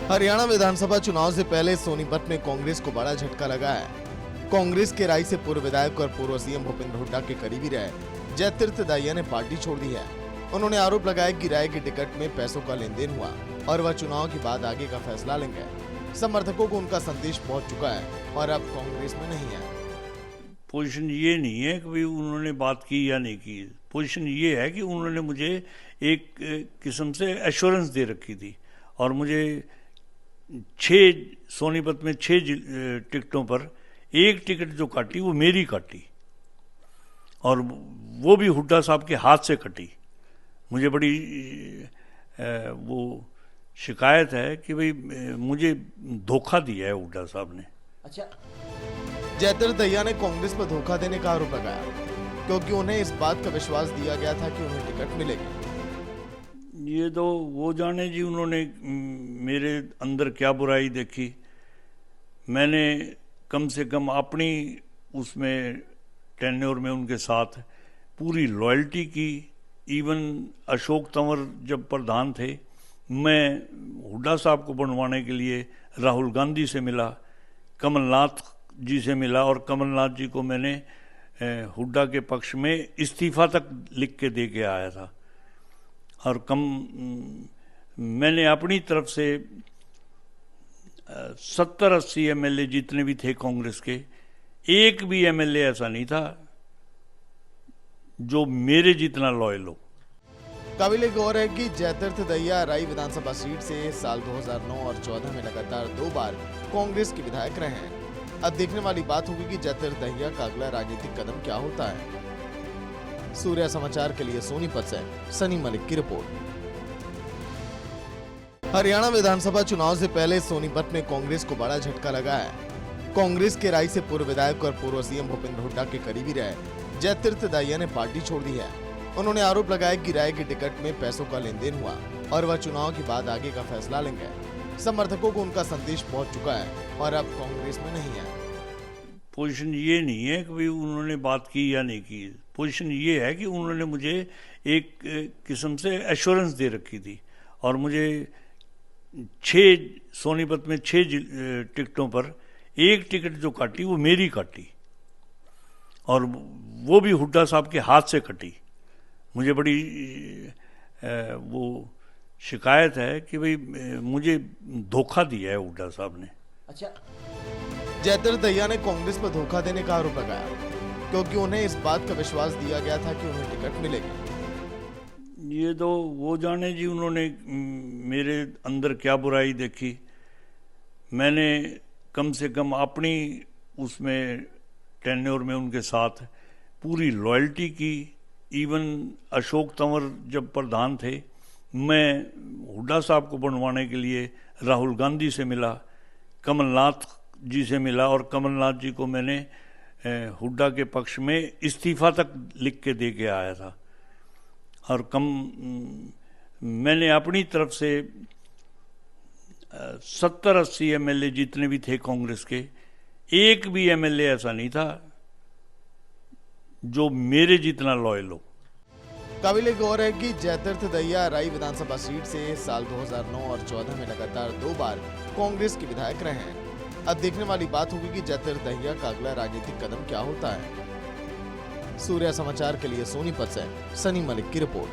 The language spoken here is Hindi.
हरियाणा विधानसभा चुनाव से पहले सोनीपत में कांग्रेस को बड़ा झटका लगा है। कांग्रेस के राय से पूर्व विधायक और पूर्व सीएम भूपेंद्र हुड्डा के करीबी रहे जयतीर्थ दहिया ने पार्टी छोड़ दी है। उन्होंने आरोप लगाया कि राय के टिकट में पैसों का लेन देन हुआ और वह चुनाव के बाद आगे का फैसला लेंगे। समर्थकों को उनका संदेश पहुंच चुका है और अब कांग्रेस में नहीं है। पोजीशन ये नहीं है कि भाई उन्होंने बात की या नहीं की। पोजीशन ये है कि उन्होंने मुझे एक किस्म से एश्योरेंस दे रखी थी और मुझे 6 सोनीपत में 6 टिकटों पर एक टिकट जो काटी वो मेरी काटी और वो भी हुड्डा साहब के हाथ से कटी। मुझे बड़ी वो शिकायत है कि भाई मुझे धोखा दिया है हुड्डा साहब ने। अच्छा, जयतीर्थ दहिया ने कांग्रेस पर धोखा देने का आरोप लगाया क्योंकि उन्हें इस बात का विश्वास दिया गया था कि उन्हें टिकट मिलेगी। ये तो वो जाने जी उन्होंने मेरे अंदर क्या बुराई देखी। मैंने कम से कम अपनी उसमें टेन्योर में उनके साथ पूरी लॉयल्टी की। इवन अशोक तंवर जब प्रधान थे, मैं हुड्डा साहब को बनवाने के लिए राहुल गांधी से मिला, कमलनाथ जी से मिला और कमलनाथ जी को मैंने हुड्डा के पक्ष में इस्तीफा तक लिख के दे के आया था। और मैंने अपनी तरफ से 70-80 एमएलए जितने भी थे कांग्रेस के, एक भी एमएलए ऐसा नहीं था जो मेरे जितना लॉयल हो। काबिले गौर है कि जयतीर्थ दहिया राई विधानसभा सीट से साल 2009 और 14 में लगातार 2 बार कांग्रेस के विधायक रहे हैं। अब देखने वाली बात होगी कि जयतीर्थ दहिया का अगला राजनीतिक कदम क्या होता है। सूर्या समाचार के लिए सोनीपत से सनी मलिक की रिपोर्ट। हरियाणा विधानसभा चुनाव से पहले सोनीपत में कांग्रेस को बड़ा झटका लगा है। कांग्रेस के राय से पूर्व विधायक और पूर्व सीएम भूपेंद्र हुड्डा के करीबी रहे जयतीर्थ दहिया ने पार्टी छोड़ दी है। उन्होंने आरोप लगाया कि राय के टिकट में पैसों का लेन देन हुआ और वह चुनाव के बाद आगे का फैसला लेंगे। समर्थकों को उनका संदेश पहुंच चुका है और अब कांग्रेस में नहीं है। पोजीशन ये नहीं है कि भाई उन्होंने बात की या नहीं की। पोजीशन ये है कि उन्होंने मुझे एक किस्म से एश्योरेंस दे रखी थी और मुझे 6 सोनीपत में 6 टिकटों पर एक टिकट जो काटी वो मेरी काटी और वो भी हुड्डा साहब के हाथ से कटी। मुझे बड़ी वो शिकायत है कि भाई मुझे धोखा दिया है हुड्डा साहब ने। अच्छा, जयतीर्थ दहिया ने कांग्रेस पर धोखा देने का आरोप लगाया क्योंकि उन्हें इस बात का विश्वास दिया गया था कि उन्हें टिकट मिलेगी। ये तो वो जाने जी उन्होंने मेरे अंदर क्या बुराई देखी। मैंने कम से कम अपनी उसमें टेन्योर में उनके साथ पूरी लॉयल्टी की। इवन अशोक तंवर जब प्रधान थे, मैं हुड्डा साहब को बनवाने के लिए राहुल गांधी से मिला, कमलनाथ जी से मिला और कमलनाथ जी को मैंने हुड्डा के पक्ष में इस्तीफा तक लिख के दे के आया था। और मैंने अपनी तरफ से 70-80 एमएलए जितने भी थे कांग्रेस के, एक भी एमएलए ऐसा नहीं था जो मेरे जितना लॉयल हो। काबिले गौर है कि जयतीर्थ दहिया राई विधानसभा सीट से साल 2009 और 14 में लगातार 2 बार कांग्रेस के विधायक रहे हैं। अब देखने वाली बात होगी कि जयतीर्थ दहिया का अगला राजनीतिक कदम क्या होता है। सूर्या समाचार के लिए सोनीपत से सनी मलिक की रिपोर्ट।